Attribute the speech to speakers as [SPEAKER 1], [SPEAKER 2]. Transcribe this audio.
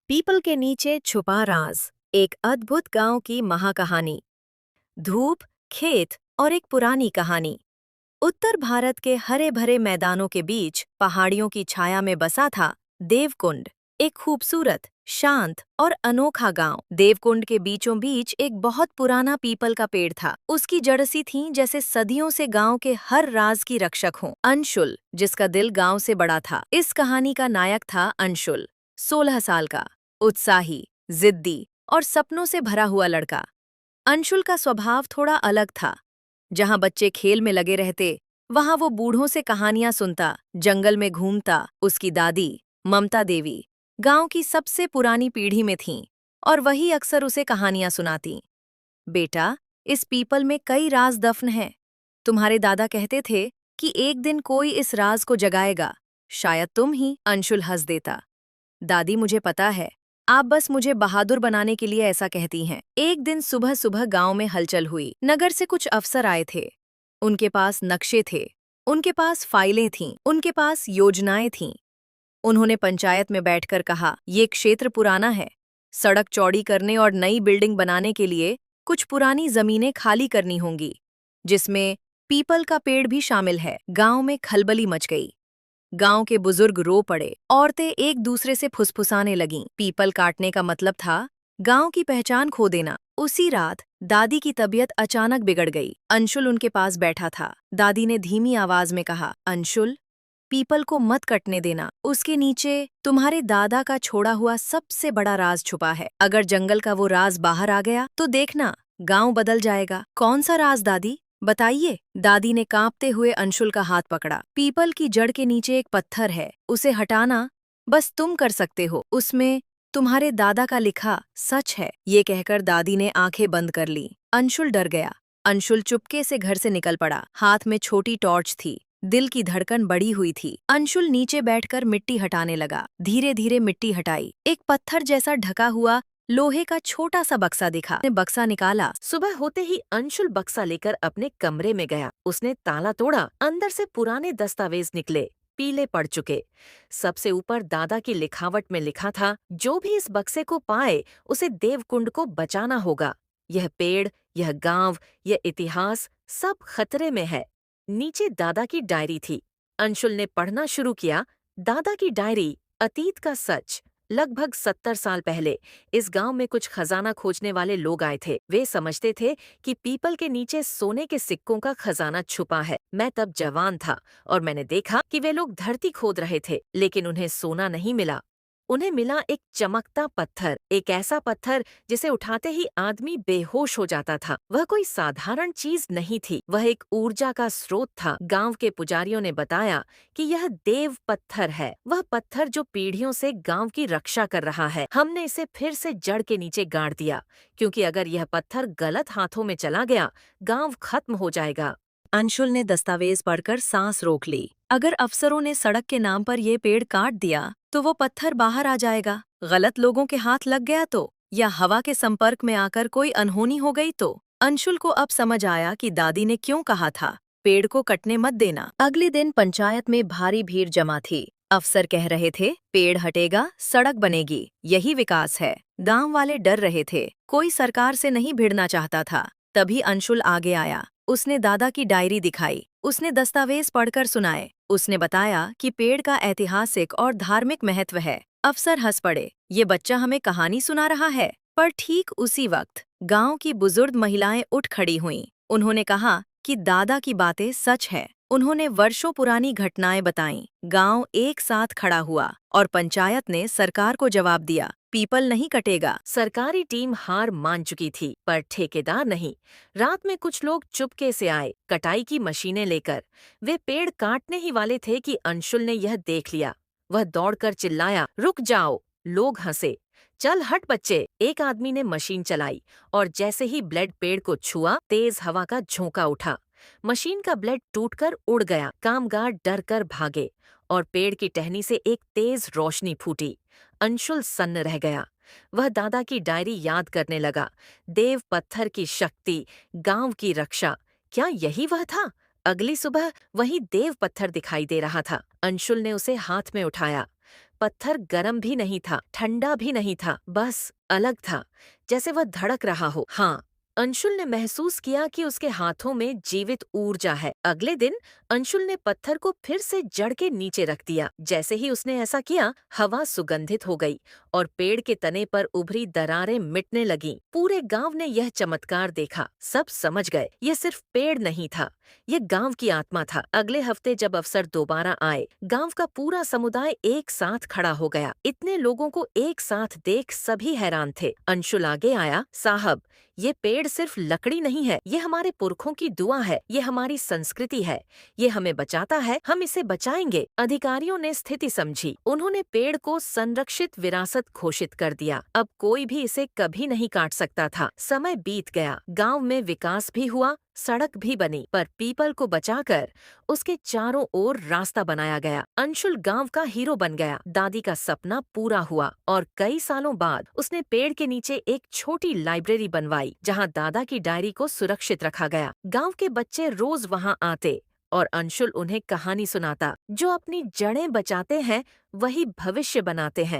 [SPEAKER 1] People के नीचे छुपा राज, एक अद्भुत गांव की महाकहानी। धूप, खेत और एक पुरानी कहानी। उत्तर भारत के हरे भरे मैदानों के बीच पहाड़ियों की छाया में बसा था देवकुंड, एक खूबसूरत, शांत और अनोखा गांव। देवकुंड के बीचों बीच एक बहुत पुराना पीपल का पेड़ था। उसकी जड़ सी थीं जैसे सदियों से गांव के हर राज की रक्षक हों। अंशुल, जिसका दिल गांव से बड़ा था। इस कहानी का नायक था अंशुल, 16 साल का, उत्साही, जिद्दी और सपनों से भरा हुआ लड़का। अंशुल का स्वभाव थोड़ा अलग था। जहां बच्चे खेल में लगे रहते, वहां वो बूढ़ों से कहानियां सुनता, जंगल में घूमता। उसकी दादी, ममता देवी, गांव की सबसे पुरानी पीढ़ी में थीं और वही अक्सर उसे कहानियां सुनाती। बेटा, इस पीपल में कई राज दफन हैं। तुम्हारे दादा कहते थे कि एक दिन कोई इस राज को जगाएगा, शायद तुम ही। अंशुल हंस देता। दादी, मुझे पता है, आप बस मुझे बहादुर बनाने के लिए ऐसा कहती हैं। एक दिन सुबह सुबह गांव में हलचल हुई। नगर से कुछ अफसर आए थे। उनके पास नक्शे थे, उनके पास फाइलें थीं, उनके पास योजनाएं थीं। उन्होंने पंचायत में बैठकर कहा, ये क्षेत्र पुराना है। सड़क चौड़ी करने और नई बिल्डिंग बनाने के लिए कुछ पुरानी जमीनें खाली करनी होंगी, जिसमें पीपल का पेड़ भी शामिल है। गांव में खलबली मच गई। गांव के बुजुर्ग रो पड़े, औरतें एक दूसरे से फुसफुसाने लगीं। पीपल काटने का मतलब था गांव की पहचान खो देना। उसी रात दादी की तबीयत अचानक बिगड़ गई। अंशुल उनके पास बैठा था। दादी ने धीमी आवाज में कहा, अंशुल, पीपल को मत कटने देना। उसके नीचे तुम्हारे दादा का छोड़ा हुआ सबसे बड़ा राज छुपा है। अगर जंगल का वो राज बाहर आ गया तो देखना, गांव बदल जाएगा। कौन सा राज दादी, बताइए। दादी ने कांपते हुए अंशुल का हाथ पकड़ा। पीपल की जड़ के नीचे एक पत्थर है, उसे हटाना बस तुम कर सकते हो। उसमें तुम्हारे दादा का लिखा सच है। ये कहकर दादी ने आंखें बंद कर ली। अंशुल डर गया। अंशुल चुपके से घर से निकल पड़ा। हाथ में छोटी टॉर्च थी। दिल की धड़कन बढ़ी हुई थी। अंशुल नीचे बैठकर मिट्टी हटाने लगा। धीरे धीरे मिट्टी हटाई। एक पत्थर जैसा ढका हुआ लोहे का छोटा सा बक्सा दिखा। उसने बक्सा निकाला।
[SPEAKER 2] सुबह होते ही अंशुल बक्सा लेकर अपने कमरे में गया। उसने ताला तोड़ा। अंदर से पुराने दस्तावेज निकले, पीले पड़ चुके। सबसे ऊपर दादा की लिखावट में लिखा था, जो भी इस बक्से को पाए उसे देवकुंड को बचाना होगा। यह पेड़, यह गांव, यह इतिहास सब खतरे में है। नीचे दादा की डायरी थी। अंशुल ने पढ़ना शुरू किया। दादा की डायरी, अतीत का सच। लगभग 70 साल पहले इस गांव में कुछ खजाना खोजने वाले लोग आए थे। वे समझते थे कि पीपल के नीचे सोने के सिक्कों का खजाना छुपा है। मैं तब जवान था और मैंने देखा कि वे लोग धरती खोद रहे थे, लेकिन उन्हें सोना नहीं मिला। उन्हें मिला एक चमकता पत्थर, एक ऐसा पत्थर जिसे उठाते ही आदमी बेहोश हो जाता था। वह कोई साधारण चीज नहीं थी, वह एक ऊर्जा का स्रोत था। गांव के पुजारियों ने बताया कि यह देव पत्थर है, वह पत्थर जो पीढ़ियों से गांव की रक्षा कर रहा है। हमने इसे फिर से जड़ के नीचे गाड़ दिया, क्योंकि अगर यह पत्थर गलत हाथों में चला गया, गांव खत्म हो जाएगा।
[SPEAKER 1] अंशुल ने दस्तावेज पढ़कर सांस रोक ली। अगर अफसरों ने सड़क के नाम पर ये पेड़ काट दिया तो वो पत्थर बाहर आ जाएगा। गलत लोगों के हाथ लग गया तो, या हवा के संपर्क में आकर कोई अनहोनी हो गई तो। अंशुल को अब समझ आया कि दादी ने क्यों कहा था, पेड़ को कटने मत देना। अगले दिन पंचायत में भारी भीड़ जमा थी। अफसर कह रहे थे, पेड़ हटेगा, सड़क बनेगी, यही विकास है। गांव वाले डर रहे थे। कोई सरकार से नहीं भिड़ना चाहता था। तभी अंशुल आगे आया। उसने दादा की डायरी दिखाई। उसने दस्तावेज पढ़कर सुनाए। उसने बताया कि पेड़ का ऐतिहासिक और धार्मिक महत्व है। अफसर हंस पड़े, ये बच्चा हमें कहानी सुना रहा है। पर ठीक उसी वक्त गांव की बुजुर्ग महिलाएं उठ खड़ी हुईं। उन्होंने कहा कि दादा की बातें सच है। उन्होंने वर्षों पुरानी घटनाएं बताईं। गांव एक साथ खड़ा हुआ और पंचायत ने सरकार को जवाब दिया, पीपल नहीं कटेगा।
[SPEAKER 2] सरकारी टीम हार मान चुकी थी, पर ठेकेदार नहीं। रात में कुछ लोग चुपके से आए, कटाई की मशीनें लेकर। वे पेड़ काटने ही वाले थे कि अंशुल ने यह देख लिया। वह दौड़कर चिल्लाया, रुक जाओ! लोग हंसे। चल हट बच्चे! एक आदमी ने मशीन चलाई और जैसे ही ब्लेड पेड़ को छुआ, तेज हवा का झोंका उठा। मशीन का ब्लेड टूटकर उड़ गया। कामगार डर कर भागे और पेड़ की टहनी से एक तेज रोशनी फूटी। अंशुल सन्न रह गया। वह दादा की डायरी याद करने लगा। देव पत्थर की शक्ति, गांव की रक्षा, क्या यही वह था? अगली सुबह वही देव पत्थर दिखाई दे रहा था। अंशुल ने उसे हाथ में उठाया। पत्थर गर्म भी नहीं था, ठंडा भी नहीं था, बस अलग था, जैसे वह धड़क रहा हो। हाँ, अंशुल ने महसूस किया कि उसके हाथों में जीवित ऊर्जा है। अगले दिन अंशुल ने पत्थर को फिर से जड़ के नीचे रख दिया। जैसे ही उसने ऐसा किया, हवा सुगंधित हो गई और पेड़ के तने पर उभरी दरारें मिटने लगीं। पूरे गांव ने यह चमत्कार देखा। सब समझ गए, यह सिर्फ पेड़ नहीं था, ये गांव की आत्मा था। अगले हफ्ते जब अफसर दोबारा आए, गांव का पूरा समुदाय एक साथ खड़ा हो गया। इतने लोगों को एक साथ देख सभी हैरान थे। अंशुल आगे आया, साहब, ये पेड़ सिर्फ लकड़ी नहीं है, ये हमारे पुरखों की दुआ है, ये हमारी संस्कृति है, ये हमें बचाता है, हम इसे बचाएंगे। अधिकारियों ने स्थिति समझी। उन्होंने पेड़ को संरक्षित विरासत घोषित कर दिया। अब कोई भी इसे कभी नहीं काट सकता था। समय बीत गया, गांव में विकास भी हुआ, सड़क भी बनी, पर पीपल को बचाकर उसके चारों ओर रास्ता बनाया गया। अंशुल गांव का हीरो बन गया। दादी का सपना पूरा हुआ और कई सालों बाद उसने पेड़ के नीचे एक छोटी लाइब्रेरी बनवाई, जहां दादा की डायरी को सुरक्षित रखा गया। गांव के बच्चे रोज वहां आते और अंशुल उन्हें कहानी सुनाता। जो अपनी जड़ें बचाते हैं, वही भविष्य बनाते हैं।